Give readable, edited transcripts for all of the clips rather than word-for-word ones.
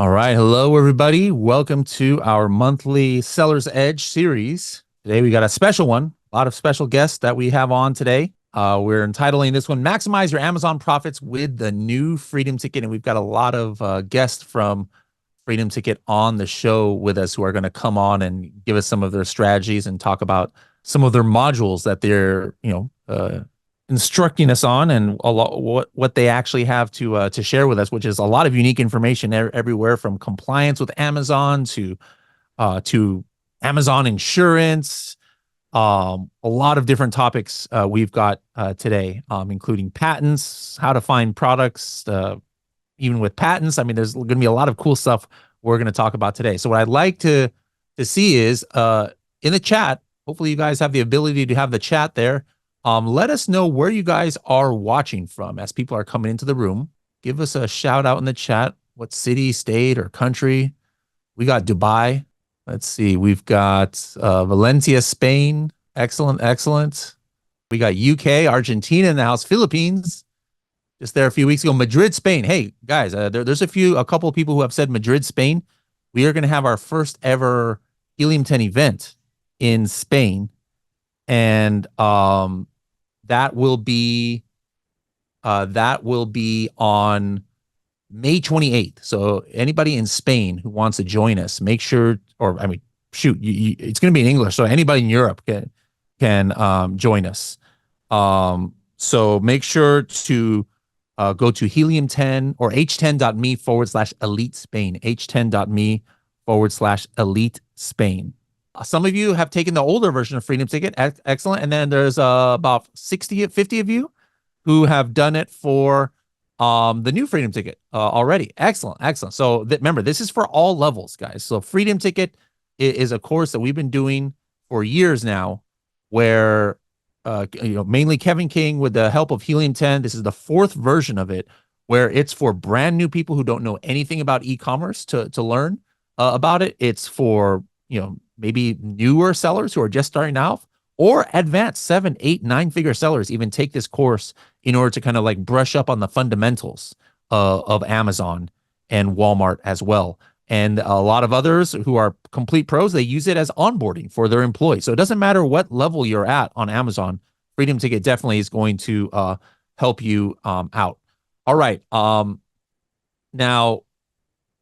All right. Hello, everybody. Welcome to our monthly Seller's Edge series. Today, we got a special one, a lot of special guests that we have on today. We're entitling this one, Maximize Your Amazon Profits with the New Freedom Ticket. And we've got a lot of guests from Freedom Ticket on the show with us who are going to come on and give us some of their strategies and talk about some of their modules that they're, instructing us on, and a lot what they actually have to share with us, which is a lot of unique information everywhere from compliance with Amazon to Amazon insurance. A lot of different topics we've got today, including patents, how to find products, even with patents. I mean, there's going to be a lot of cool stuff we're going to talk about today. So what I'd like to see is in the chat. Hopefully, you guys have the ability to have the chat there. Let us know where you guys are watching from as people are coming into the room. Give us a shout out in the chat. What city, state, or country? We got Dubai. Let's see. We've got Valencia, Spain. Excellent, excellent. We got UK, Argentina in the house. Philippines, just there a few weeks ago. Madrid, Spain. Hey, guys, there's a couple of people who have said Madrid, Spain. We are going to have our first ever Helium 10 event in Spain. And that will be on May 28th. So anybody in Spain who wants to join us, make sure, or I mean, shoot, it's going to be in English, so anybody in Europe can join us. So make sure to go to Helium 10 or h10.me/elite Spain, h10.me/elite Spain. Some of you have taken the older version of Freedom Ticket. Excellent. And then there's about 50 of you who have done it for the new Freedom Ticket already. Excellent. Excellent. So remember, this is for all levels, guys. So Freedom Ticket is a course that we've been doing for years now, where mainly Kevin King with the help of Helium 10. This is the fourth version of it, where it's for brand new people who don't know anything about e-commerce to learn about it. It's for, maybe newer sellers who are just starting out, or advanced 7, 8, 9-figure sellers even take this course in order to kind of like brush up on the fundamentals of Amazon and Walmart as well. And a lot of others who are complete pros, they use it as onboarding for their employees. So it doesn't matter what level you're at on Amazon, Freedom Ticket definitely is going to help you out. All right. Now,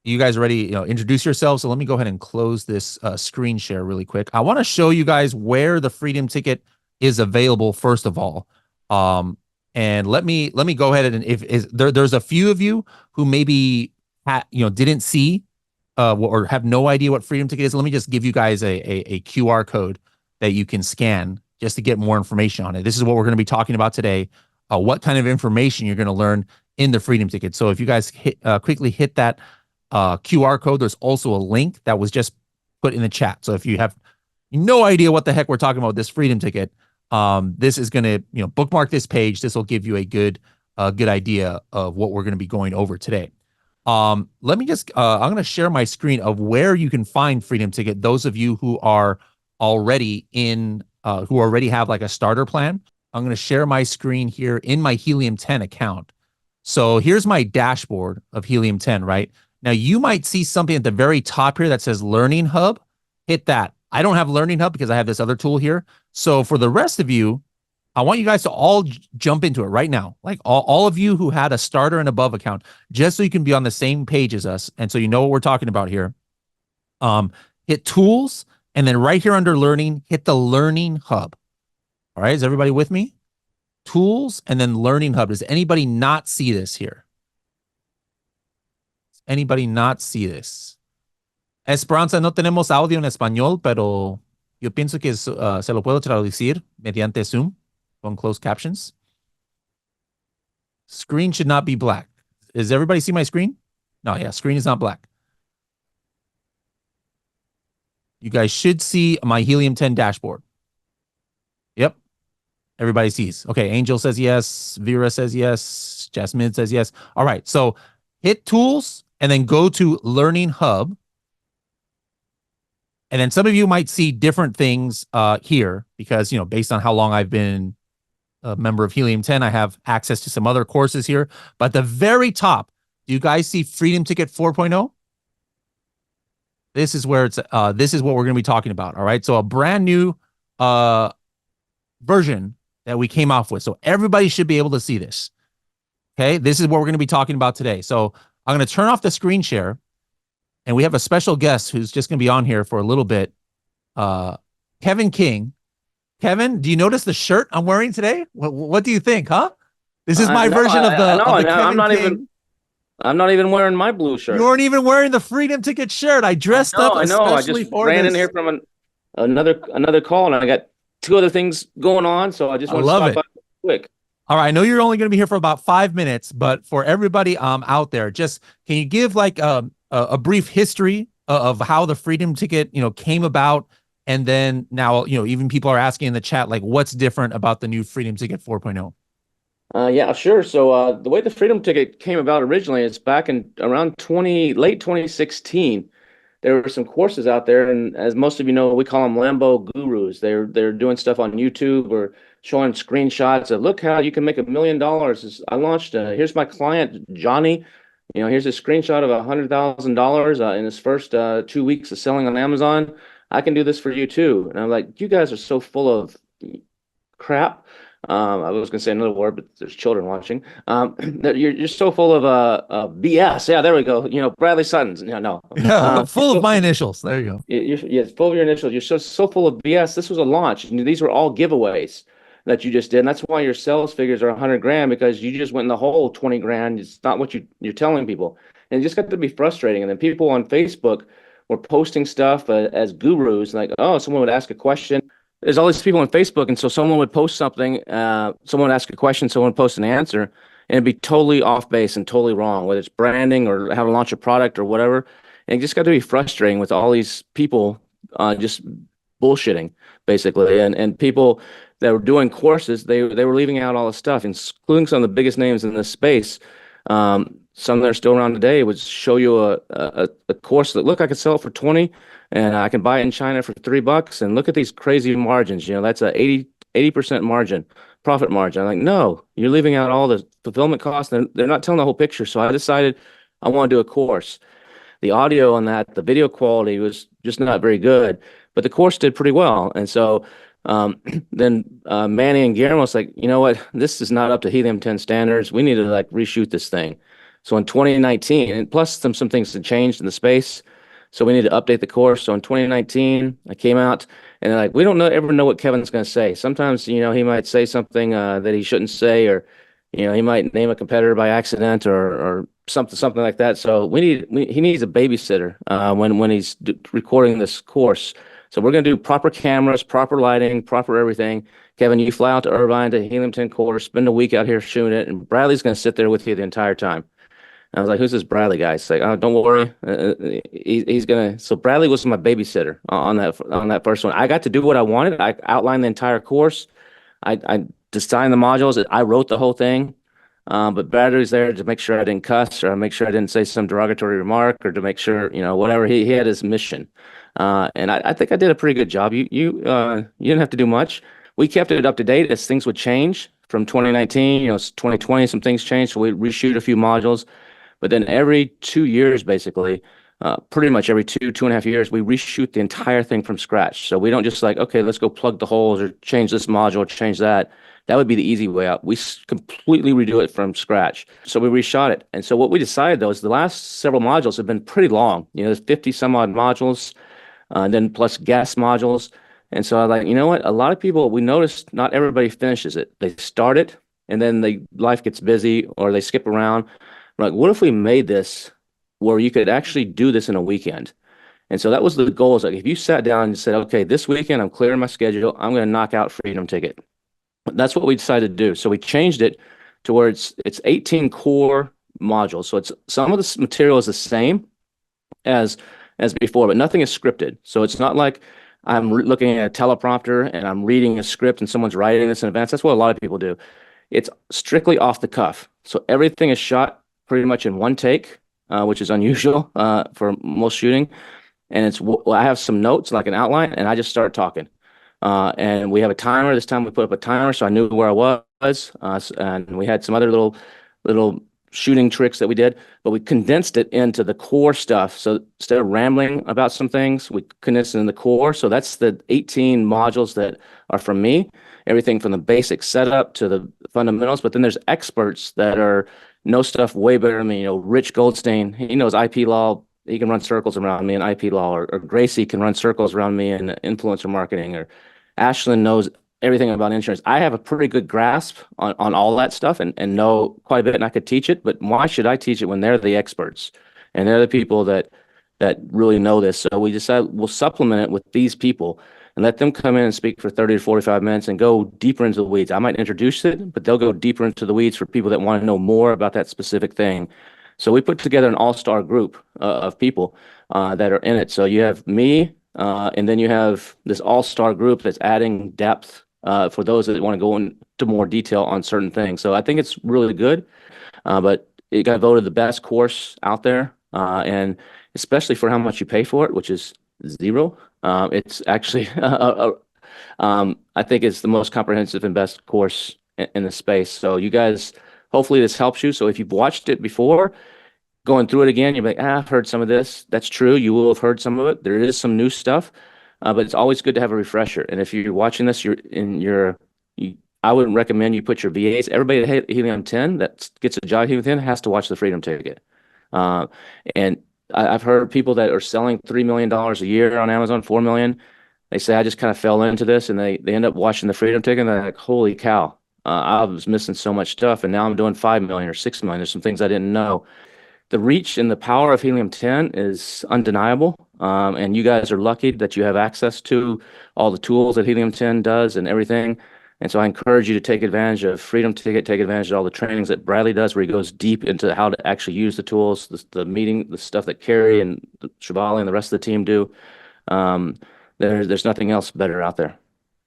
you guys already introduce yourselves, so let me go ahead and close this screen share really quick. I want to show you guys where the Freedom Ticket is available first of all. And let me go ahead and there's a few of you who maybe didn't see or have no idea what Freedom Ticket is. Let me just give you guys a QR code that you can scan just to get more information on it. This is what we're going to be talking about today. What kind of information you're going to learn in the Freedom Ticket. So if you guys quickly hit that QR code, there's also a link that was just put in the chat. So if you have no idea what the heck we're talking about with this Freedom Ticket, this is going to bookmark this page. This will give you a good idea of what we're going to be going over today. Let me just I'm going to share my screen of where you can find Freedom Ticket. Those of you who are already who already have like a starter plan, I'm going to share my screen here in my Helium 10 account. So here's my dashboard of Helium 10, right? Now, you might see something at the very top here that says Learning Hub. Hit that. I don't have Learning Hub because I have this other tool here. So for the rest of you, I want you guys to all jump into it right now. Like all of you who had a starter and above account, just so you can be on the same page as us. And so you know what we're talking about here. Hit Tools, and then right here under Learning, hit the Learning Hub. All right, is everybody with me? Tools, and then Learning Hub. Does anybody not see this here? Anybody not see this? Esperanza, no tenemos audio en español, pero yo pienso que se lo puedo traducir mediante Zoom con closed captions. Screen should not be black. Does everybody see my screen? No, yeah, screen is not black. You guys should see my Helium 10 dashboard. Yep. Everybody sees. Okay, Angel says yes. Vera says yes. Jasmine says yes. All right, so hit Tools, and then go to Learning Hub. And then some of you might see different things here because, based on how long I've been a member of Helium 10, I have access to some other courses here. But at the very top, do you guys see Freedom Ticket 4.0? this is where it's this is what we're going to be talking about. All right. So a brand new version that we came off with. So everybody should be able to see this. Okay. This is what we're going to be talking about today. So I'm going to turn off the screen share, and we have a special guest who's just going to be on here for a little bit. Kevin King. Kevin, do you notice the shirt I'm wearing today? What do you think, huh? This is my version of the Kevin King. I'm not even wearing my blue shirt. You weren't even wearing the Freedom Ticket shirt. I dressed up especially for this. I just ran in here from another call, and I got two other things going on, so I just want to stop by quick. All right, I know you're only going to be here for about 5 minutes, but for everybody out there, just can you give like a brief history of how the Freedom Ticket, came about, and then now, even people are asking in the chat, like, what's different about the new Freedom Ticket 4.0? Yeah, sure. So the way the Freedom Ticket came about originally is back in around late 2016. There were some courses out there, and as most of you know, we call them Lambo gurus. They're doing stuff on YouTube or showing screenshots of, look how you can make $1 million. I launched. Here's my client Johnny. Here's a screenshot of $100,000 in his first 2 weeks of selling on Amazon. I can do this for you too. And I'm like, you guys are so full of crap. I was going to say another word, but there's children watching. That you're so full of BS. Yeah, there we go. Bradley Sutton's. No. Yeah, full of my initials. There you go. You're full of your initials. You're so full of BS. This was a launch. These were all giveaways that you just did, and that's why your sales figures are 100 grand, because you just went in the hole 20 grand. It's not what you're telling people, and it just got to be frustrating. And then people on Facebook were posting stuff as gurus, like, oh, someone would ask a question. There's all these people on Facebook, and so someone would post something, someone would ask a question, someone would post an answer, and it'd be totally off base and totally wrong, whether it's branding or how to launch a product or whatever. And it just got to be frustrating with all these people just bullshitting, basically. And people that were doing courses, they were leaving out all the stuff, including some of the biggest names in this space. Some that are still around today would show you a course that, look, I could sell it for 20, and I can buy it in China for $3, and look at these crazy margins. That's a 80% profit margin. I'm like, no, you're leaving out all the fulfillment costs. They're not telling the whole picture. So I decided I want to do a course. The audio on that, the video quality was just not very good, but the course did pretty well. And so then Manny and Guillermo was like, you know what, this is not up to Helium 10 standards. We need to reshoot this thing. So in 2019, and plus some things had changed in the space, so we need to update the course. So in 2019, I came out, and they're like, we don't ever know what Kevin's going to say. Sometimes, he might say something that he shouldn't say, or, he might name a competitor by accident or something like that. So he needs a babysitter when he's recording this course. So we're going to do proper cameras, proper lighting, proper everything. Kevin, you fly out to Irvine to Helium 10 course, spend a week out here shooting it, and Bradley's going to sit there with you the entire time. I was like, who's this Bradley guy? He's like, oh, don't worry. He's going to. So Bradley was my babysitter on that first one. I got to do what I wanted. I outlined the entire course. I designed the modules. I wrote the whole thing. But Bradley was there to make sure I didn't cuss, or make sure I didn't say some derogatory remark, or to make sure, whatever. He had his mission. And I think I did a pretty good job. You didn't have to do much. We kept it up to date as things would change from 2019. It's 2020, some things changed. So we reshoot a few modules. But then every 2 years, basically, pretty much every 2.5 years, we reshoot the entire thing from scratch. So we don't just okay, let's go plug the holes or change this module or change that. That would be the easy way out. We completely redo it from scratch. So we reshot it. And so what we decided, though, is the last several modules have been pretty long. There's 50 some odd modules, then plus guest modules. And so I was like, you know what? A lot of people, we noticed not everybody finishes it. They start it, and then life gets busy, or they skip around. Like, what if we made this where you could actually do this in a weekend? And so that was the goal. Is if you sat down and said, okay, this weekend I'm clearing my schedule, I'm going to knock out Freedom Ticket. That's what we decided to do. So we changed it to where it's 18 core modules. So it's some of the material is the same as before, but nothing is scripted. So it's not like I'm looking at a teleprompter and I'm reading a script and someone's writing this in advance. That's what a lot of people do. It's strictly off the cuff. So everything is shot pretty much in one take, which is unusual for most shooting. And I have some notes, like an outline, and I just start talking. And we have a timer. This time we put up a timer, so I knew where I was. And we had some other little shooting tricks that we did, but we condensed it into the core stuff. So instead of rambling about some things, we condensed it in the core. So that's the 18 modules that are from me, everything from the basic setup to the fundamentals. But then there's experts that know stuff way better than me. Rich Goldstein, he knows IP law. He can run circles around me in IP law, or Gracie can run circles around me in influencer marketing, or Ashlyn knows everything about insurance. I have a pretty good grasp on all that stuff and know quite a bit, and I could teach it, but why should I teach it when they're the experts and they're the people that really know this? So we decided we'll supplement it with these people and let them come in and speak for 30 to 45 minutes and go deeper into the weeds. I might introduce it, but they'll go deeper into the weeds for people that want to know more about that specific thing. So we put together an all-star group of people that are in it. So you have me, and then you have this all-star group that's adding depth for those that want to go into more detail on certain things. So I think it's really good, but it got voted the best course out there, and especially for how much you pay for it, which is zero. It's actually, I think it's the most comprehensive and best course in the space. So you guys, hopefully this helps you. So if you've watched it before, going through it again, you're like, I've heard some of this. That's true. You will have heard some of it. There is some new stuff, but it's always good to have a refresher. And if you're watching this, I would recommend you put your VAs. Everybody at Helium 10 that gets a job at Helium 10 has to watch the Freedom Ticket. And I've heard people that are selling $3 million a year on Amazon, $4 million. They say, I just kind of fell into this, and they end up watching the Freedom Ticket, and they're like, holy cow. I was missing so much stuff, and now I'm doing 5 million or 6 million. There's some things I didn't know. The reach and the power of Helium 10 is undeniable, and you guys are lucky that you have access to all the tools that Helium 10 does and everything. And so I encourage you to take advantage of Freedom Ticket, take advantage of all the trainings that Bradley does, where he goes deep into how to actually use the tools, the stuff that Carrie and Shivali and the rest of the team do. There's nothing else better out there.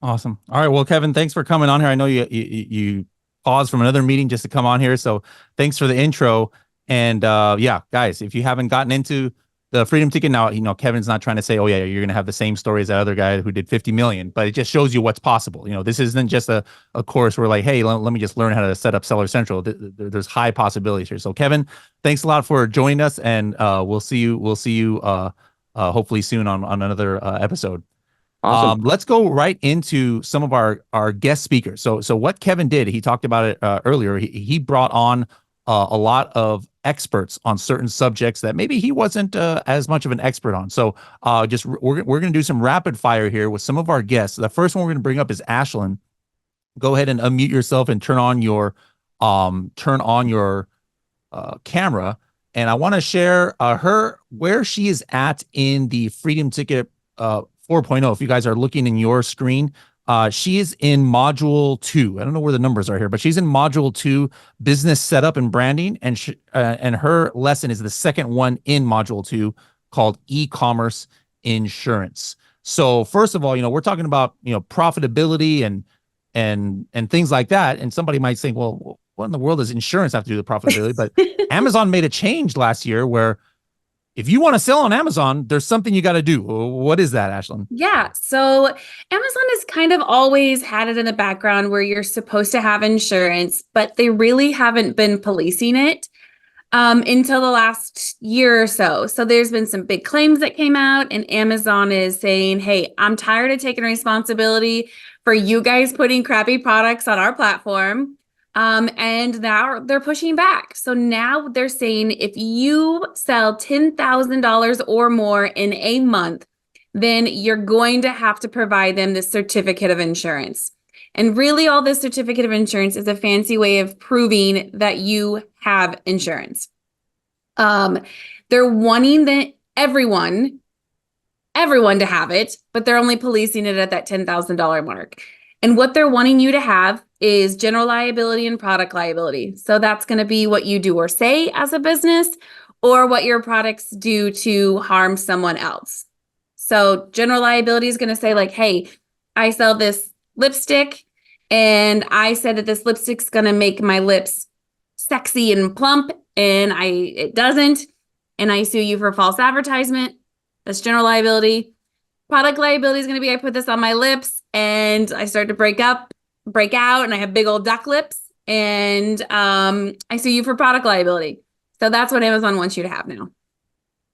Awesome. All right. Well, Kevin, thanks for coming on here. I know you paused from another meeting just to come on here. So thanks for the intro. And yeah, guys, if you haven't gotten into the Freedom Ticket now, Kevin's not trying to say, oh yeah, you're going to have the same story as that other guy who did 50 million, but it just shows you what's possible. This isn't just a course where like, hey, let me just learn how to set up Seller Central. There's high possibilities here. So Kevin, thanks a lot for joining us, and we'll see you hopefully soon on another episode. Awesome. Let's go right into some of our guest speakers. So what Kevin did, he talked about it earlier. He brought on a lot of experts on certain subjects that maybe he wasn't as much of an expert on. So we're going to do some rapid fire here with some of our guests. The first one we're going to bring up is Ashlyn. Go ahead and unmute yourself and turn on your camera. And I want to share where she is at in the Freedom Ticket 4.0. If you guys are looking in your screen, she is in module 2. I don't know where the numbers are here, but she's in module 2, business setup and branding. And her lesson is the second one in module 2, called e-commerce insurance. So first of all, we're talking about, profitability and things like that. And somebody might think, well, what in the world does insurance have to do with profitability? But Amazon made a change last year where if you want to sell on Amazon, there's something you got to do. What is that, Ashlyn? Yeah. So Amazon has kind of always had it in the background where you're supposed to have insurance, but they really haven't been policing it until the last year or so. So there's been some big claims that came out, and Amazon is saying, hey, I'm tired of taking responsibility for you guys putting crappy products on our platform. And now they're pushing back. So now they're saying if you sell $10,000 or more in a month, then you're going to have to provide them the certificate of insurance. And really all this certificate of insurance is a fancy way of proving that you have insurance. They're wanting everyone to have it, but they're only policing it at that $10,000 mark. And what they're wanting you to have is general liability and product liability. So that's going to be what you do or say as a business, or what your products do to harm someone else. So general liability is going to say like, hey, I sell this lipstick and I said that this lipstick's going to make my lips sexy and plump, and it doesn't. And I sue you for false advertisement. That's general liability. Product liability is going to be, I put this on my lips and I start to break out and I have big old duck lips. and I sue you for product liability. So that's what Amazon wants you to have now.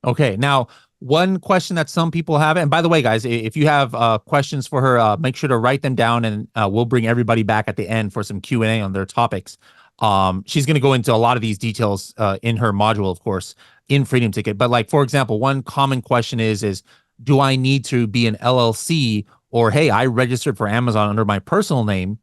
Okay. Now, one question that some people have, and by the way, guys, if you have questions for her, make sure to write them down, and we'll bring everybody back at the end for some Q&A on their topics. She's going to go into a lot of these details in her module, of course, in Freedom Ticket. But like, for example, one common question is, do I need to be an LLC, or, hey, I registered for Amazon under my personal name.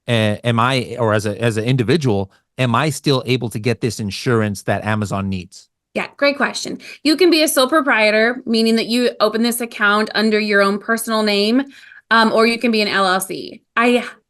Am I, or as an individual, am I still able to get this insurance that Amazon needs? Yeah, great question. You can be a sole proprietor, meaning that you open this account under your own personal name, or you can be an LLC.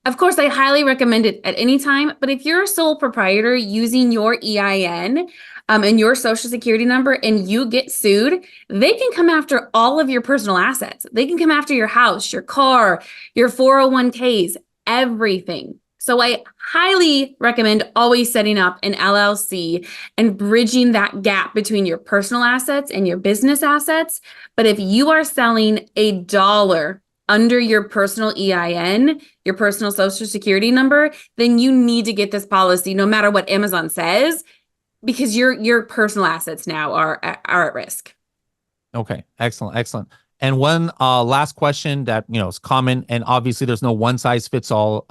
Of course, I highly recommend it at any time, but if you're a sole proprietor using your EIN and your social security number and you get sued, they can come after all of your personal assets. They can come after your house, your car, your 401ks, everything. So I highly recommend always setting up an LLC and bridging that gap between your personal assets and your business assets. But if you are selling $1 under your personal EIN, your personal social security number, then you need to get this policy no matter what Amazon says, because your personal assets now are at risk. Okay, excellent, excellent. And one last question that is common, and obviously there's no one size fits all.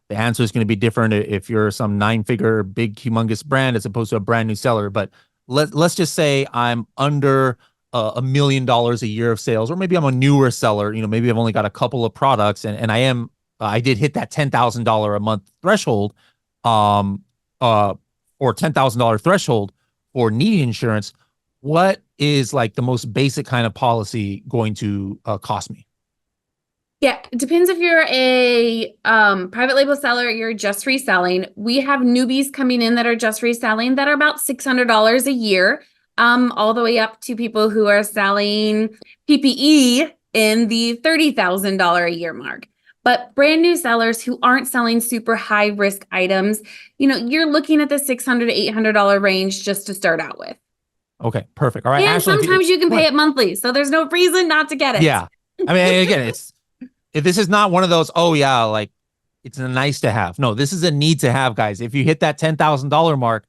The answer is going to be different if you're some 9-figure, big, humongous brand as opposed to a brand new seller. But let's just say I'm under $1 million a year of sales, or maybe I'm a newer seller. Maybe I've only got a couple of products, and I did hit that $10,000 a month threshold, or $10,000 threshold for needing insurance. What is like the most basic kind of policy going to cost me? Yeah, it depends if you're a private label seller or you're just reselling. We have newbies coming in that are just reselling that are about $600 a year, all the way up to people who are selling PPE in the $30,000 a year mark. But brand new sellers who aren't selling super high risk items, you're looking at the $600 to $800 range just to start out with. Okay, perfect. All right. And Ashlyn, sometimes you can pay it monthly, so there's no reason not to get it. Yeah. I mean, again, this is not one of those, oh yeah, like it's a nice to have. No, this is a need to have, guys. If you hit that $10,000 mark,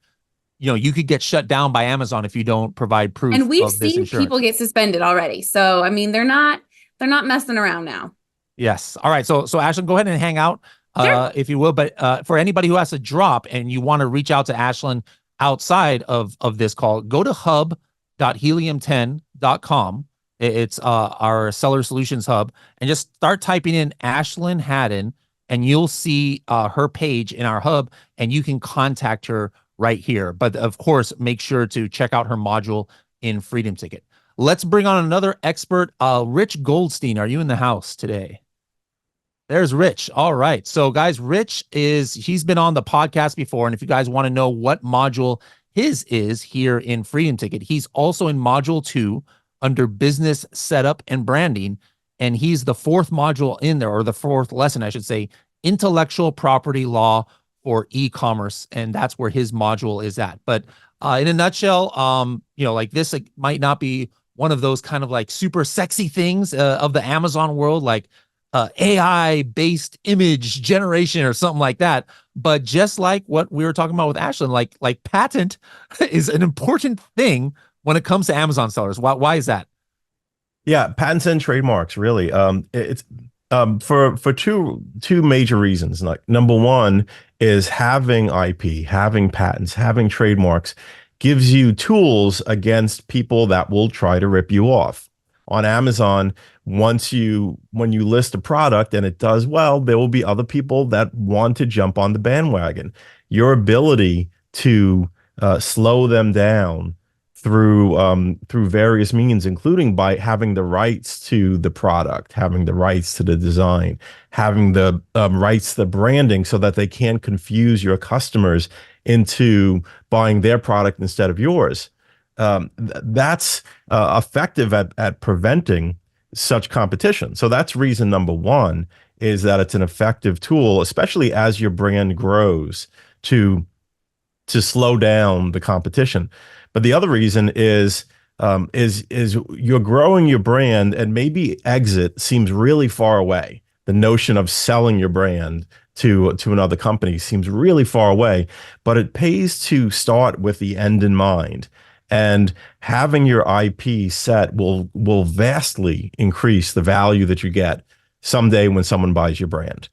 you could get shut down by Amazon if you don't provide proof. And we've of this seen insurance. people get suspended already. So, I mean, they're not messing around now. Yes. All right. So Ashlyn, go ahead and hang out, Sure. if you will. But for anybody who has a drop and you want to reach out to Ashlyn outside of this call, go to hub.helium10.com. It's our seller solutions hub, and just start typing in Ashlyn Haddon, and you'll see her page in our hub, and you can contact her right here. But of course, make sure to check out her module in Freedom Ticket. Let's bring on another expert. Rich Goldstein, are you in the house today? There's Rich. All right. So guys, he's been on the podcast before. And if you guys want to know what module his is here in Freedom Ticket, he's also in module 2 under business setup and branding. And he's the 4th module in there, or the 4th lesson, I should say, intellectual property law for e-commerce. And that's where his module is at. But in a nutshell, like this might not be one of those kind of like super sexy things of the Amazon world, like AI-based image generation or something like that. But just like what we were talking about with Ashlyn, like patent is an important thing when it comes to Amazon sellers. Why is that? Yeah, patents and trademarks, really. It's for two major reasons. Like, number one is having IP, having patents, having trademarks gives you tools against people that will try to rip you off. On Amazon, when you list a product and it does well, there will be other people that want to jump on the bandwagon. Your ability to slow them down through various means, including by having the rights to the product, having the rights to the design, having the rights to the branding, so that they can't confuse your customers into buying their product instead of yours. That's effective at preventing such competition. So that's reason number one, is that it's an effective tool, especially as your brand grows, to slow down the competition. But the other reason is you're growing your brand, and maybe exit seems really far away. The notion of selling your brand to another company seems really far away, but it pays to start with the end in mind. And having your IP set will vastly increase the value that you get someday when someone buys your brand.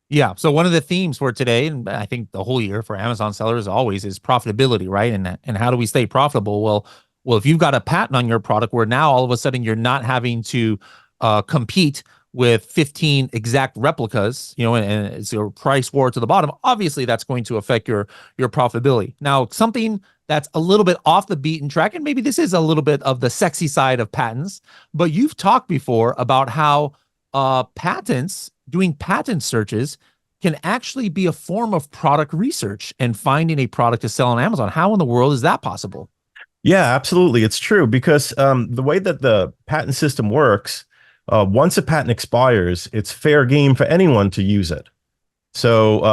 Yeah. So one of the themes for today, and I think the whole year for Amazon sellers always, is profitability, right? And how do we stay profitable? Well, if you've got a patent on your product where now all of a sudden you're not having to compete with 15 exact replicas, and it's your price war to the bottom, obviously that's going to affect your profitability. Now, something that's a little bit off the beaten track, and maybe this is a little bit of the sexy side of patents, but you've talked before about how doing patent searches can actually be a form of product research and finding a product to sell on Amazon. How in the world is that possible? Yeah, absolutely. It's true because the way that the patent system works, once a patent expires, it's fair game for anyone to use it. So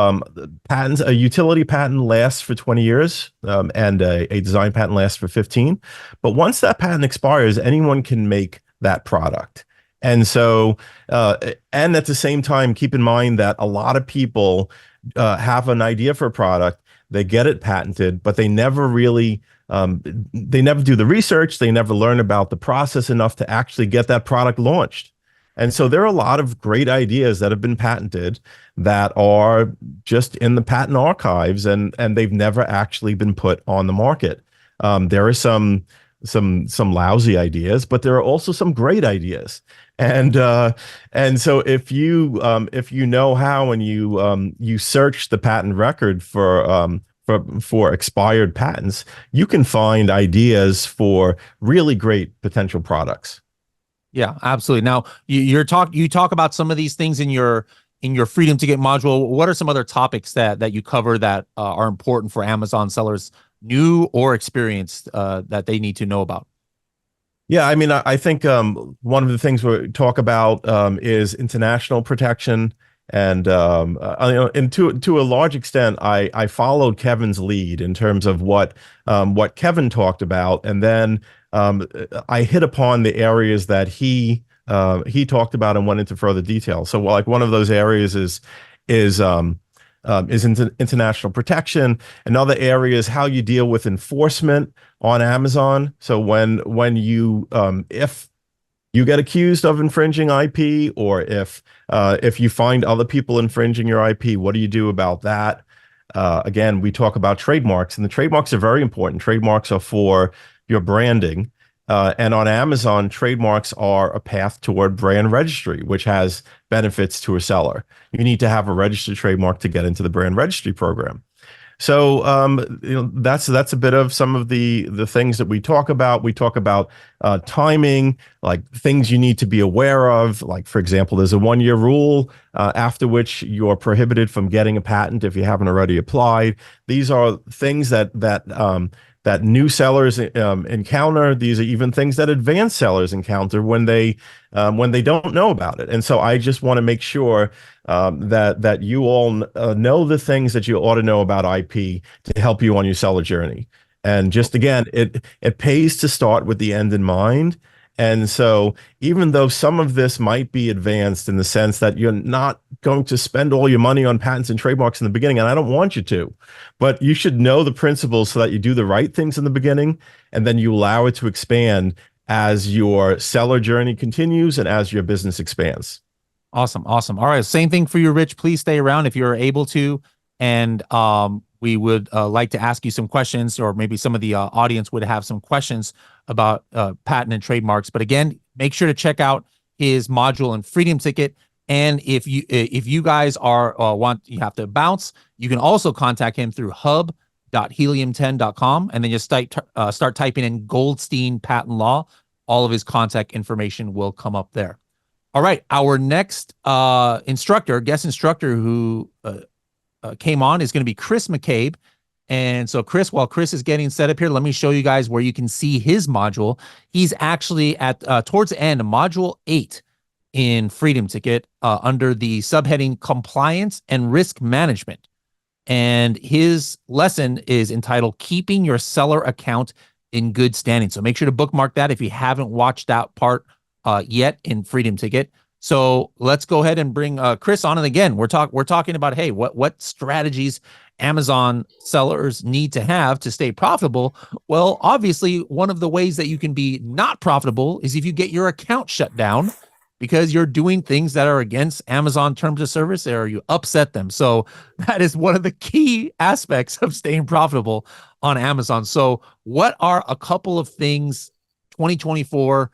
a utility patent lasts for 20 years and a design patent lasts for 15. But once that patent expires, anyone can make that product. And so, and at the same time, keep in mind that a lot of people have an idea for a product, they get it patented, but they never really, they never do the research, they never learn about the process enough to actually get that product launched. And so there are a lot of great ideas that have been patented that are just in the patent archives and they've never actually been put on the market. There are some lousy ideas, but there are also some great ideas. And so if you know how and you search the patent record for expired patents, you can find ideas for really great potential products. Yeah, absolutely. Now you talk about some of these things in your Freedom Ticket module. What are some other topics that you cover that are important for Amazon sellers, new or experienced, that they need to know about? Yeah, I mean, I think one of the things we talk about is international protection, and to a large extent, I followed Kevin's lead in terms of what Kevin talked about, and then I hit upon the areas that he talked about and went into further detail. So, like one of those areas is international protection. Another area is how you deal with enforcement on Amazon. So when you if you get accused of infringing IP, or if you find other people infringing your IP, what do you do about that? Again, we talk about trademarks, and the trademarks are very important. Trademarks are for your branding. And on Amazon, trademarks are a path toward brand registry, which has benefits to a seller. You need to have a registered trademark to get into the brand registry program. So that's a bit of some of the things that we talk about. We talk about timing, like things you need to be aware of. Like, for example, there's a 1-year rule after which you're prohibited from getting a patent if you haven't already applied. These are things that new sellers encounter. These are even things that advanced sellers encounter when they don't know about it. And so I just want to make sure that you all know the things that you ought to know about IP to help you on your seller journey. And just again, it pays to start with the end in mind. And so even though some of this might be advanced in the sense that you're not going to spend all your money on patents and trademarks in the beginning, and I don't want you to, but you should know the principles so that you do the right things in the beginning, and then you allow it to expand as your seller journey continues and as your business expands. Awesome. Awesome. All right. Same thing for you, Rich. Please stay around if you're able to. And we would like to ask you some questions, or maybe some of the audience would have some questions about patent and trademarks. But again, make sure to check out his module and Freedom Ticket. And if you guys are you have to bounce, you can also contact him through hub.helium10.com, and then just start typing in Goldstein Patent Law. All of his contact information will come up there. All right, our next guest instructor who came on is going to be Chris McCabe. And so Chris, while Chris is getting set up here, let me show you guys where you can see his module. He's actually at towards the end, module 8 in Freedom Ticket under the subheading Compliance and Risk Management. And his lesson is entitled Keeping Your Seller Account in Good Standing. So make sure to bookmark that if you haven't watched that part yet in Freedom Ticket. So let's go ahead and bring Chris on. And again, we're talking about, hey, what strategies Amazon sellers need to have to stay profitable. Well, obviously, one of the ways that you can be not profitable is if you get your account shut down because you're doing things that are against Amazon terms of service or you upset them. So that is one of the key aspects of staying profitable on Amazon. So what are a couple of things 2024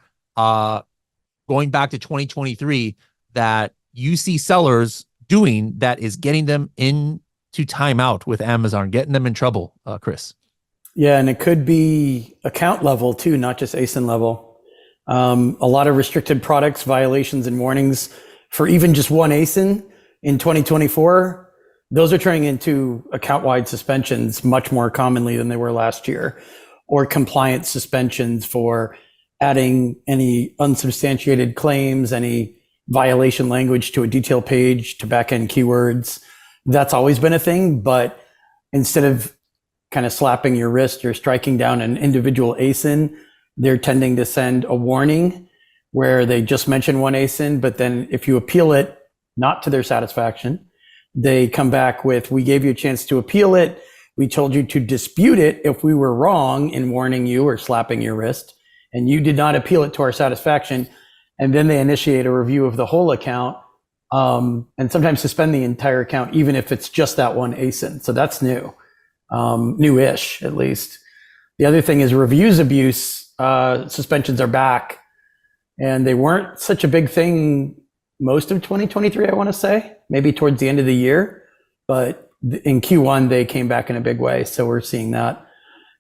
going back to 2023 that you see sellers doing that is getting them into timeout with Amazon, getting them in trouble, Chris? Yeah, and it could be account level too, not just ASIN level. A lot of restricted products, violations, and warnings for even just one ASIN in 2024. Those are turning into account-wide suspensions much more commonly than they were last year, or compliance suspensions for adding any unsubstantiated claims, any violation language to a detail page, to back-end keywords. That's always been a thing, but instead of kind of slapping your wrist or striking down an individual ASIN, they're tending to send a warning where they just mention one ASIN, but then if you appeal it, not to their satisfaction, they come back with, we gave you a chance to appeal it. We told you to dispute it if we were wrong in warning you or slapping your wrist, and you did not appeal it to our satisfaction. And then they initiate a review of the whole account, and sometimes suspend the entire account, even if it's just that one ASIN. So that's new, newish at least. The other thing is reviews abuse. Suspensions are back, and they weren't such a big thing most of 2023, I want to say, maybe towards the end of the year, but in Q1 they came back in a big way. So we're seeing that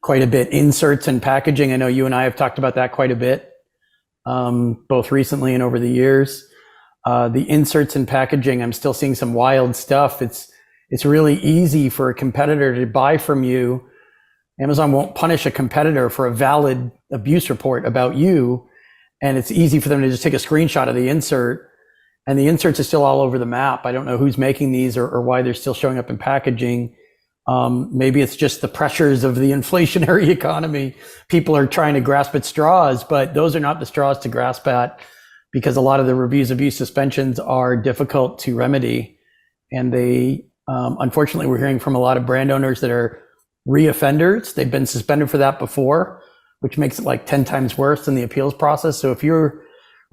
quite a bit. Inserts and packaging, I know you and I have talked about that quite a bit, both recently and over the years. The inserts and packaging, I'm still seeing some wild stuff. It's really easy for a competitor to buy from you. Amazon won't punish a competitor for a valid abuse report about you. And it's easy for them to just take a screenshot of the insert, and the inserts are still all over the map. I don't know who's making these or why they're still showing up in packaging. Maybe it's just the pressures of the inflationary economy. People are trying to grasp at straws, but those are not the straws to grasp at, because a lot of the reviews abuse suspensions are difficult to remedy. And they, unfortunately, we're hearing from a lot of brand owners that are reoffenders. They've been suspended for that before, which makes it like 10 times worse than the appeals process. So if you're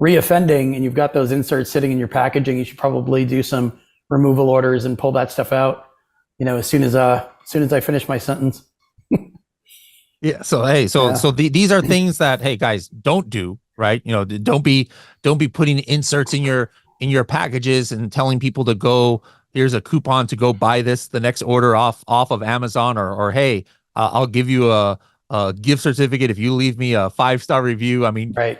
reoffending and you've got those inserts sitting in your packaging, you should probably do some removal orders and pull that stuff out, as soon as I finish my sentence. Yeah. So, hey, these are things that, hey, guys, don't do, right? Don't be putting inserts in your packages and telling people to go, here's a coupon to go buy the next order off of Amazon, or hey, I'll give you a gift certificate if you leave me a 5-star review. I mean, right.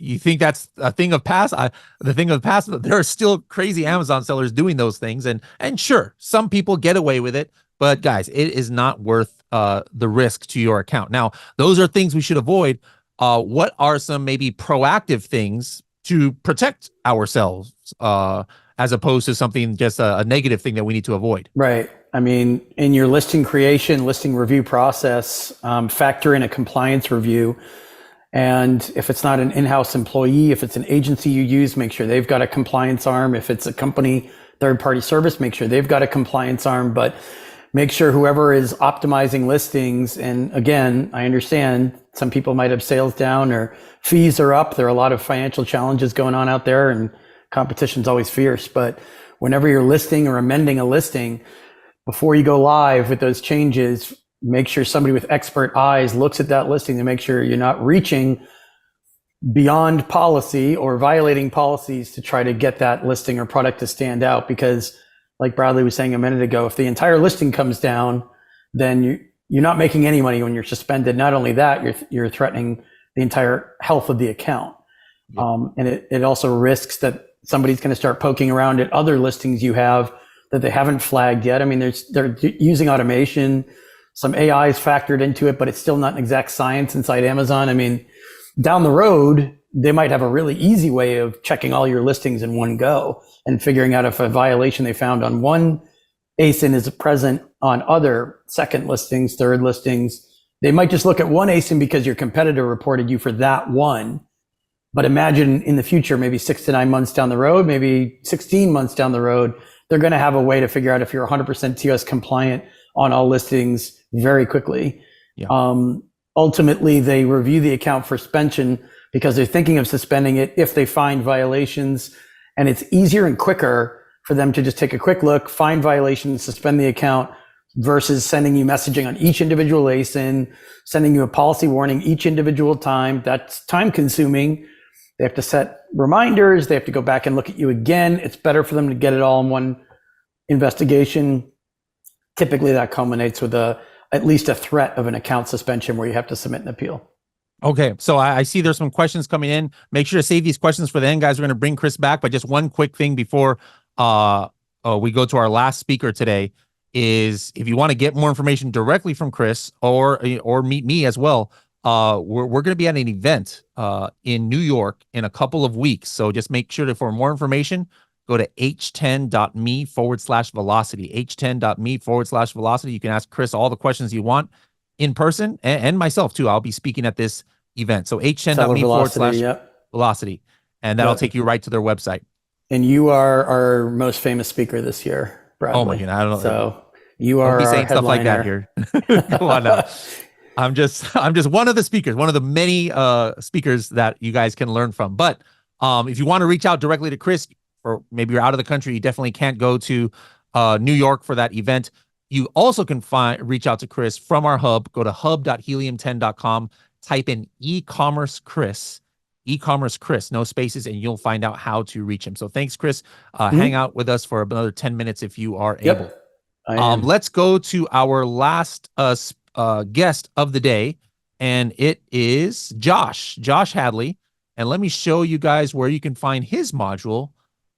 You think that's a thing of past? The thing of the past, there are still crazy Amazon sellers doing those things. And sure, some people get away with it, but guys, it is not worth the risk to your account. Now, those are things we should avoid. What are some maybe proactive things to protect ourselves as opposed to something just a negative thing that we need to avoid? Right. I mean, in your listing creation, listing review process, factor in a compliance review. And if it's not an in-house employee, if it's an agency you use, make sure they've got a compliance arm. If it's a company, third-party service, make sure they've got a compliance arm. But make sure whoever is optimizing listings, and again, I understand some people might have sales down or fees are up. There are a lot of financial challenges going on out there, and competition's always fierce. But whenever you're listing or amending a listing, before you go live with those changes, make sure somebody with expert eyes looks at that listing to make sure you're not reaching beyond policy or violating policies to try to get that listing or product to stand out. Because like Bradley was saying a minute ago, if the entire listing comes down, then you're not making any money when you're suspended. Not only that, you're threatening the entire health of the account. Yep. And it also risks that somebody's going to start poking around at other listings you have that they haven't flagged yet. I mean, they're using automation. Some AI is factored into it, but it's still not an exact science inside Amazon. I mean, down the road, they might have a really easy way of checking all your listings in one go and figuring out if a violation they found on one ASIN is present on other second listings, third listings. They might just look at one ASIN because your competitor reported you for that one, But imagine in the future, maybe 6 to 9 months down the road, maybe 16 months down the road, they're going to have a way to figure out if you're 100% TOS compliant on all listings very quickly. Yeah. Ultimately, they review the account for suspension because they're thinking of suspending it if they find violations. And it's easier and quicker for them to just take a quick look, find violations, suspend the account, versus sending you messaging on each individual ASIN, sending you a policy warning each individual time. That's time consuming. They have to set reminders. They have to go back and look at you again. It's better for them to get it all in one investigation. Typically that culminates with at least a threat of an account suspension where you have to submit an appeal. Okay, so I see there's some questions coming in. Make sure to save these questions for the end, guys. We're going to bring Chris back, but just one quick thing before we go to our last speaker today is if you want to get more information directly from Chris or meet me as well, we're going to be at an event in New York in a couple of weeks. So just make sure for more information, go to h10.me/velocity, h10.me/velocity. You can ask Chris all the questions you want in person and myself too. I'll be speaking at this event. So h10.me/velocity. And that'll take you right to their website. And you are our most famous speaker this year, Bradley. Oh my God, I don't know. So you are Don't be saying stuff like that headliner. here. Come on now. I'm just one of the speakers, one of the many speakers that you guys can learn from. But if you want to reach out directly to Chris, or maybe you're out of the country, you definitely can't go to New York for that event. You also can reach out to Chris from our hub. Go to hub.helium10.com, type in e-commerce Chris, no spaces, and you'll find out how to reach him. So thanks, Chris. Hang out with us for another 10 minutes if you are able. Let's go to our last guest of the day, and it is Josh Hadley. And let me show you guys where you can find his module.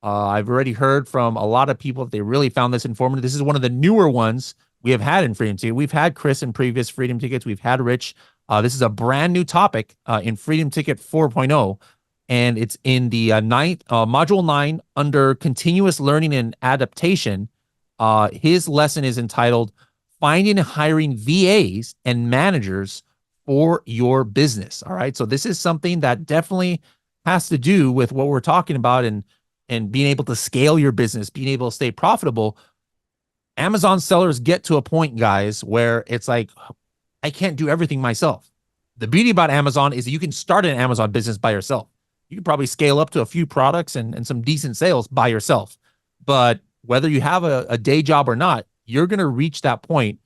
I've already heard from a lot of people that they really found this informative. This is one of the newer ones we have had in Freedom Ticket. We've had Chris in previous Freedom Tickets. We've had Rich. This is a brand new topic in Freedom Ticket 4.0, and it's in the module 9 under continuous learning and adaptation. His lesson is entitled Finding and Hiring VAs and Managers for Your Business. All right. So this is something that definitely has to do with what we're talking about and being able to scale your business, being able to stay profitable. Amazon sellers get to a point, guys, where it's like, I can't do everything myself. The beauty about Amazon is that you can start an Amazon business by yourself. You can probably scale up to a few products and some decent sales by yourself. But whether you have a day job or not, you're going to reach that point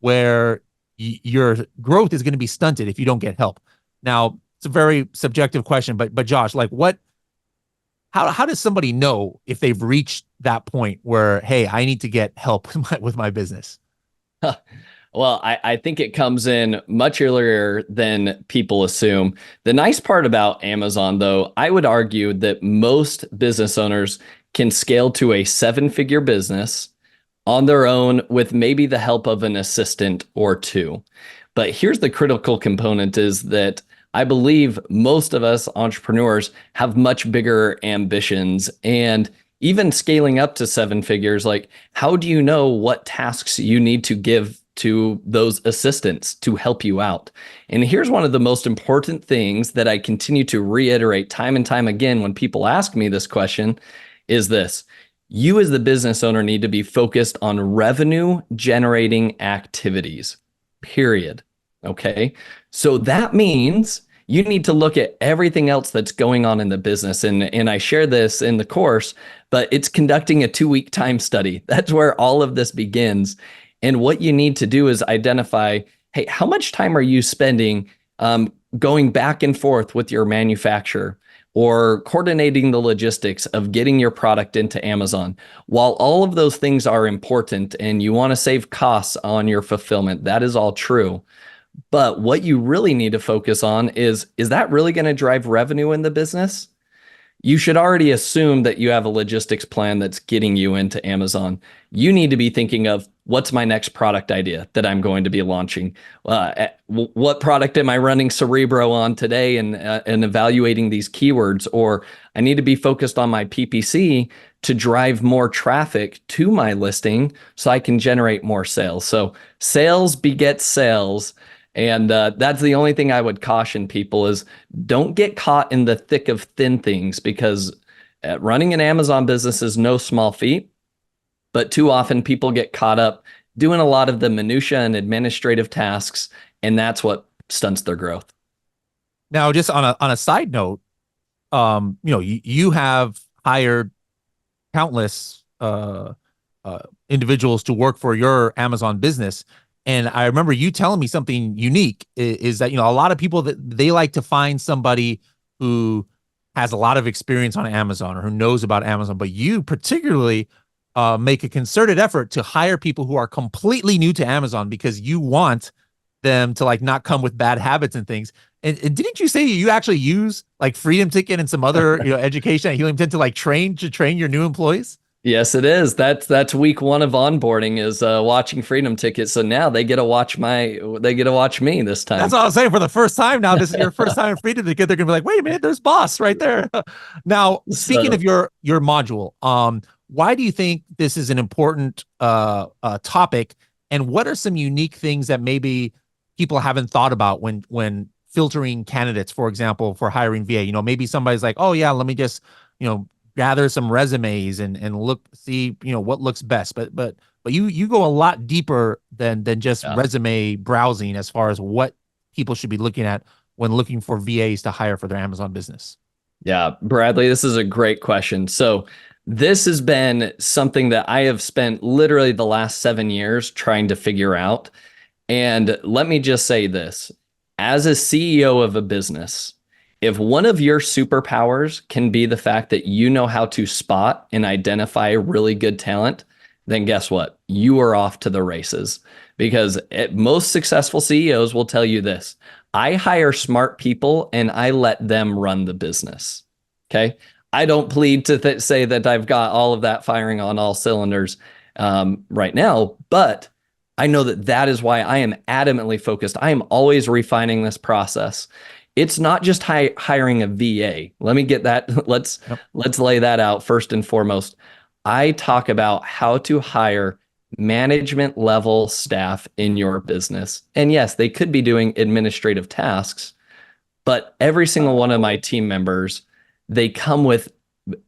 where your growth is going to be stunted if you don't get help. Now, it's a very subjective question, but Josh, like how does somebody know if they've reached that point where, hey, I need to get help with my business? Well, I think it comes in much earlier than people assume. The nice part about Amazon, though, I would argue that most business owners can scale to a 7-figure business on their own with maybe the help of an assistant or two. But here's the critical component is that I believe most of us entrepreneurs have much bigger ambitions, and even scaling up to 7 figures, like how do you know what tasks you need to give to those assistants to help you out? And here's one of the most important things that I continue to reiterate time and time again when people ask me this question is this: you as the business owner need to be focused on revenue generating activities, period. Okay. So that means you need to look at everything else that's going on in the business. And I share this in the course, but it's conducting a 2-week time study. That's where all of this begins. And what you need to do is identify, hey, how much time are you spending going back and forth with your manufacturer or coordinating the logistics of getting your product into Amazon? While all of those things are important and you want to save costs on your fulfillment, that is all true. But what you really need to focus on is that really going to drive revenue in the business? You should already assume that you have a logistics plan that's getting you into Amazon. You need to be thinking of, what's my next product idea that I'm going to be launching? What product am I running Cerebro on today and evaluating these keywords? Or I need to be focused on my PPC to drive more traffic to my listing so I can generate more sales. So sales begets sales. And that's the only thing I would caution people is don't get caught in the thick of thin things, because running an Amazon business is no small feat. But too often people get caught up doing a lot of the minutia and administrative tasks, and that's what stunts their growth. Now, just on a side note, you have hired countless individuals to work for your Amazon business. And I remember you telling me something unique is that, a lot of people that they like to find somebody who has a lot of experience on Amazon or who knows about Amazon, but you particularly make a concerted effort to hire people who are completely new to Amazon because you want them to not come with bad habits and things. And didn't you say you actually use Freedom Ticket and some other education at Helium 10 to train your new employees? Yes, it is. That's week one of onboarding is watching Freedom Ticket. So now they get to watch me this time. That's what I was saying. For the first time now, this is your first time in Freedom Ticket. They're gonna be like, wait a minute, there's boss right there. Now, speaking of your module, why do you think this is an important topic, and what are some unique things that maybe people haven't thought about when filtering candidates, for example, for hiring VA? Maybe somebody's like, oh yeah, let me just gather some resumes and see what looks best, but you go a lot deeper than just resume browsing as far as what people should be looking at when looking for VAs to hire for their Amazon business. Yeah, Bradley, this is a great question. So this has been something that I have spent literally the last 7 years trying to figure out. And let me just say this, as a CEO of a business, if one of your superpowers can be the fact that you know how to spot and identify really good talent, then guess what? You are off to the races. Because most successful CEOs will tell you this: I hire smart people and I let them run the business. Okay. I don't plead to say that I've got all of that firing on all cylinders right now, but I know that is why I am adamantly focused. I am always refining this process. It's not just hiring a VA. Let me get that. Let's lay that out first and foremost. I talk about how to hire management level staff in your business. And yes, they could be doing administrative tasks, but every single one of my team members, they come with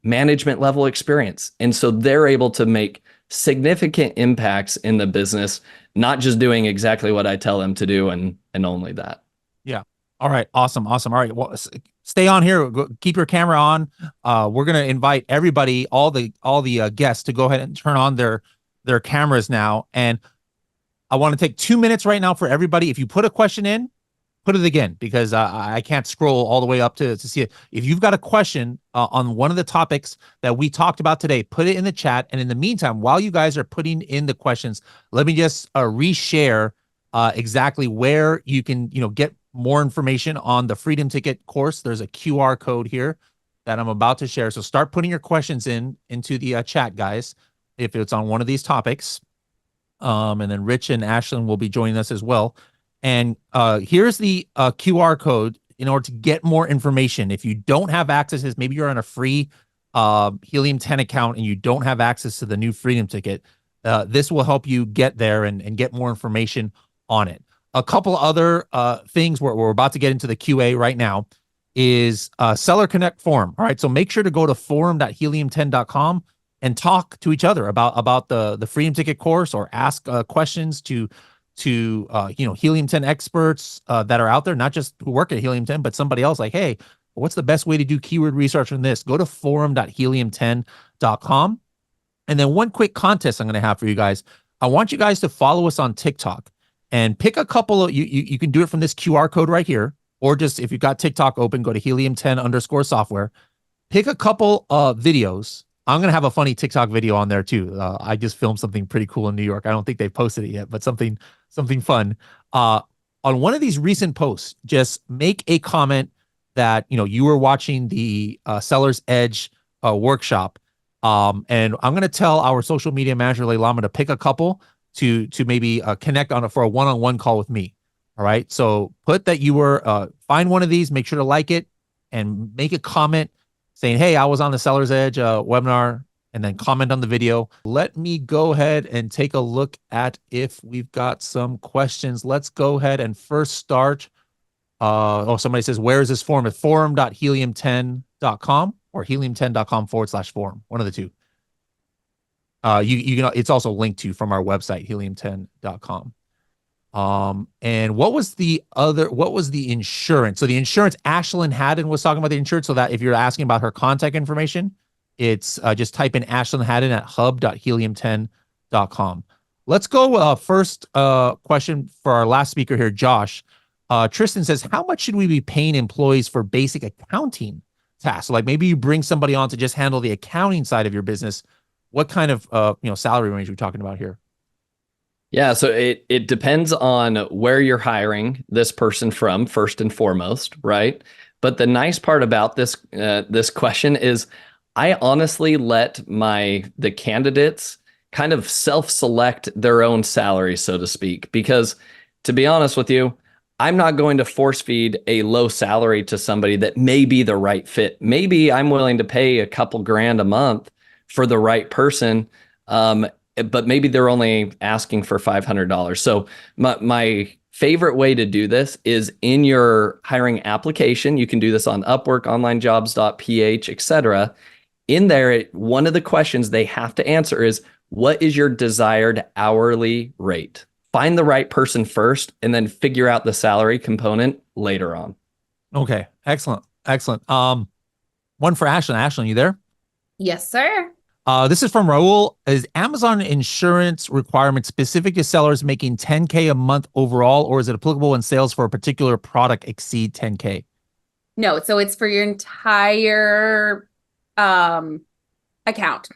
management level experience. And so they're able to make significant impacts in the business, not just doing exactly what I tell them to do and only that. Yeah. All right. Awesome. All right. Well, stay on here. Keep your camera on. We're going to invite everybody, all the guests, to go ahead and turn on their cameras now. And I want to take 2 minutes right now for everybody. If you put a question in, put it again, because I can't scroll all the way up to see it. If you've got a question on one of the topics that we talked about today, put it in the chat. And in the meantime, while you guys are putting in the questions, let me just reshare exactly where you can get more information on the Freedom Ticket course. There's a QR code here that I'm about to share. So start putting your questions into the chat, guys, if it's on one of these topics. And then Rich and Ashlyn will be joining us as well. And here's the QR code in order to get more information. If you don't have access to this, maybe you're on a free Helium 10 account and you don't have access to the new Freedom Ticket, this will help you get there and get more information on it. A couple other things we're about to get into the QA right now is Seller Connect forum. All right, so make sure to go to forum.helium10.com and talk to each other about the Freedom Ticket course, or ask questions to Helium 10 experts that are out there, not just who work at Helium 10, but somebody else, like, hey, what's the best way to do keyword research on this? Go to forum.helium10.com. And then one quick contest I'm going to have for you guys. I want you guys to follow us on TikTok and pick a couple of, you can do it from this QR code right here, or just if you've got TikTok open, go to helium10_software, pick a couple of videos. I'm going to have a funny TikTok video on there too. I just filmed something pretty cool in New York. I don't think they've posted it yet, but something fun. On one of these recent posts, just make a comment that, you were watching the Seller's Edge workshop. And I'm going to tell our social media manager, Leilama, to pick a couple to maybe connect for a one-on-one call with me. All right. So put that you were, find one of these, make sure to like it and make a comment saying, hey, I was on the Seller's Edge webinar, and then comment on the video. Let me go ahead and take a look at if we've got some questions. Let's go ahead and first start. Somebody says, where is this forum? At forum.helium10.com or helium10.com/forum. One of the two. You can, it's also linked to from our website, helium10.com. And what was the insurance? So the insurance, Ashlyn Haddon was talking about the insurance, so that if you're asking about her contact information, it's just type in Ashlyn Haddon at hub.helium10.com. Let's go first question for our last speaker here, Josh. Tristan says, how much should we be paying employees for basic accounting tasks? So like maybe you bring somebody on to just handle the accounting side of your business. What kind of salary range are we talking about here? Yeah, so it depends on where you're hiring this person from, first and foremost, right? But the nice part about this this question is I honestly let the candidates kind of self-select their own salary, so to speak, because to be honest with you, I'm not going to force feed a low salary to somebody that may be the right fit. Maybe I'm willing to pay a couple grand a month for the right person, but maybe they're only asking for $500. So my favorite way to do this is in your hiring application. You can do this on Upwork, onlinejobs.ph, etc. In there, one of the questions they have to answer is, what is your desired hourly rate? Find the right person first and then figure out the salary component later on. Okay, excellent. One for Ashlyn. Ashlyn, you there? Yes, sir. This is from Raul. Is Amazon insurance requirement specific to sellers making 10K a month overall, or is it applicable when sales for a particular product exceed 10K? No, so it's for your entire account.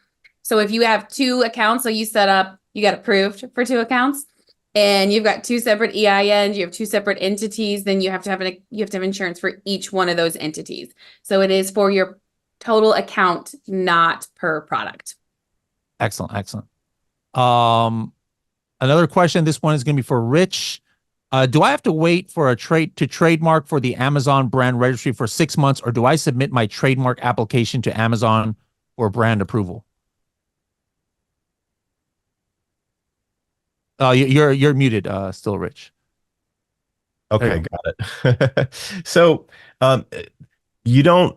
So if you have 2 accounts, so you got approved for 2 accounts, and you've got 2 separate EINs, you have 2 separate entities, then you have to have insurance for each one of those entities. So it is for your total account, not per product. Excellent. Another question. This one is going to be for Rich. Do I have to wait for trademark for the Amazon brand registry for 6 months, or do I submit my trademark application to Amazon for brand approval? You're muted still, Rich. Okay, got it. So you don't,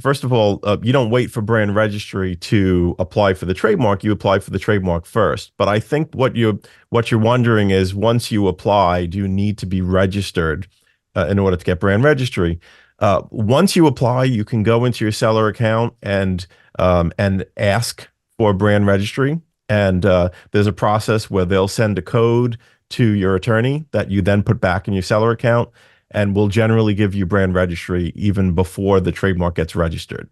first of all, you don't wait for brand registry to apply for the trademark. You apply for the trademark first. But I think what you're wondering is, once you apply, do you need to be registered in order to get brand registry? Once you apply, you can go into your seller account and ask for brand registry. And there's a process where they'll send a code to your attorney that you then put back in your seller account, and will generally give you brand registry even before the trademark gets registered.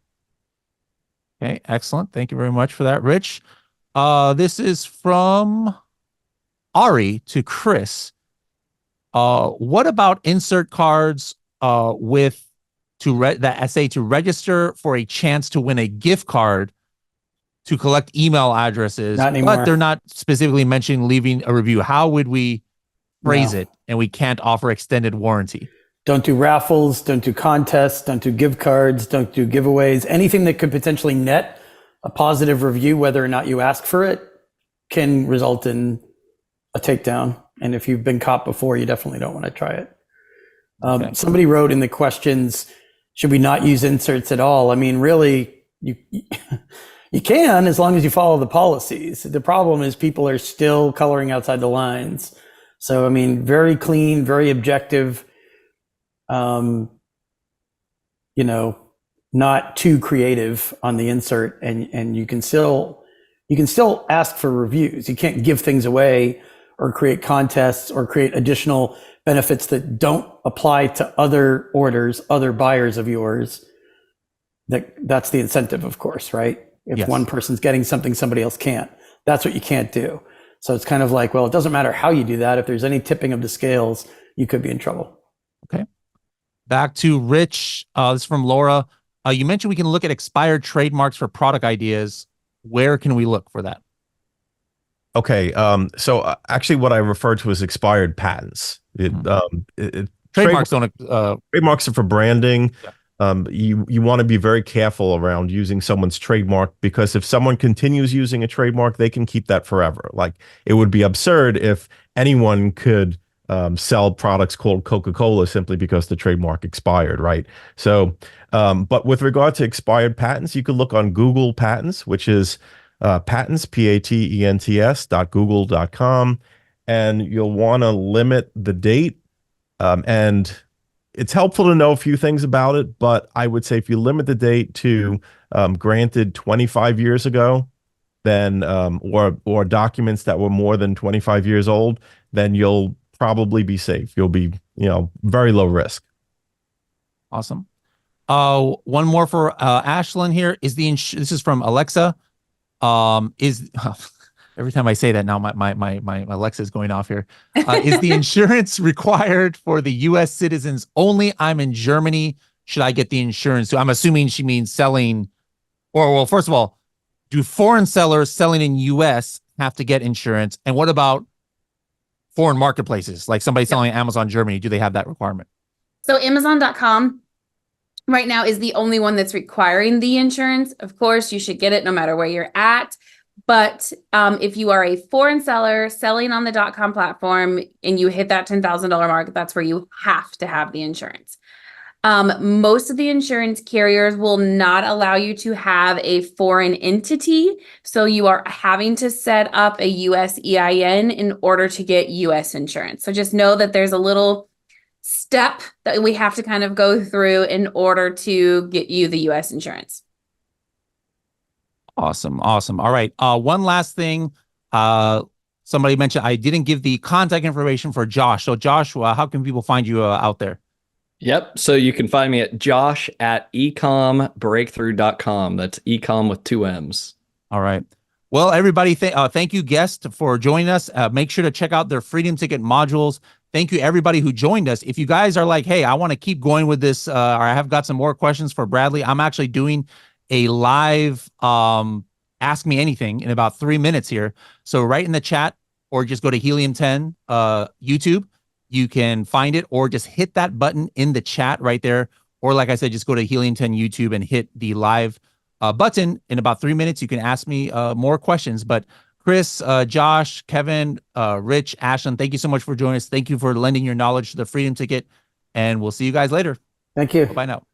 Okay, excellent. Thank you very much for that, Rich. This is from Ari to Chris. What about insert cards that say to register for a chance to win a gift card to collect email addresses, but they're not specifically mentioning leaving a review? How would we phrase it? And we can't offer extended warranty. Don't do raffles, don't do contests, don't do gift cards, don't do giveaways. Anything that could potentially net a positive review, whether or not you ask for it, can result in a takedown. And if you've been caught before, you definitely don't want to try it. Okay. Somebody wrote in the questions, should we not use inserts at all? I mean, really, you can, as long as you follow the policies. The problem is people are still coloring outside the lines. So, I mean, very clean, very objective, not too creative on the insert, and you can still ask for reviews. You can't give things away or create contests or create additional benefits that don't apply to other orders, other buyers of yours. That's the incentive, of course, right? If one person's getting something somebody else can't, that's what you can't do. So it's kind of like, well, it doesn't matter how you do that. If there's any tipping of the scales, you could be in trouble. Okay. Back to Rich. This is from Laura. You mentioned we can look at expired trademarks for product ideas. Where can we look for that? Okay. So actually what I refer to as expired patents. Trademarks don't. Trademarks are for branding. Yeah. you want to be very careful around using someone's trademark, because if someone continues using a trademark, they can keep that forever. Like, it would be absurd if anyone could sell products called Coca-Cola simply because the trademark expired, right? So, but with regard to expired patents, you could look on Google Patents, which is patents, patents.google.com, and you'll want to limit the date. And it's helpful to know a few things about it, but I would say if you limit the date to granted 25 years ago, then or documents that were more than 25 years old, then you'll probably be safe. You'll be, very low risk. Awesome. One more for Ashlyn here. This is from Alexa. Every time I say that now, my Alexa is going off here. Is the insurance required for the U.S. citizens only? I'm in Germany. Should I get the insurance? So I'm assuming she means selling, well, first of all, do foreign sellers selling in U.S. have to get insurance? And what about foreign marketplaces, like somebody selling Amazon Germany? Do they have that requirement? So Amazon.com right now is the only one that's requiring the insurance. Of course, you should get it no matter where you're at. But if you are a foreign seller selling on the .com platform and you hit that $10,000 mark, that's where you have to have the insurance. Most of the insurance carriers will not allow you to have a foreign entity. So you are having to set up a US EIN in order to get US insurance. So just know that there's a little step that we have to kind of go through in order to get you the US insurance. Awesome. All right. One last thing. Somebody mentioned I didn't give the contact information for Josh. So Josh, how can people find you out there? Yep. So you can find me at josh@ecombreakthrough.com. That's ecom with 2 M's. All right. Well, everybody, thank you, guests, for joining us. Make sure to check out their Freedom Ticket modules. Thank you, everybody who joined us. If you guys are like, hey, I want to keep going with this, or I have got some more questions for Bradley, I'm actually doing a live Ask Me Anything in about 3 minutes here. So right in the chat, or just go to Helium 10 YouTube. You can find it, or just hit that button in the chat right there. Or like I said, just go to Helium 10 YouTube and hit the live button. In about 3 minutes, you can ask me more questions. But Chris, Josh, Kevin, Rich, Ashlyn, thank you so much for joining us. Thank you for lending your knowledge to the Freedom Ticket. And we'll see you guys later. Thank you. Bye now.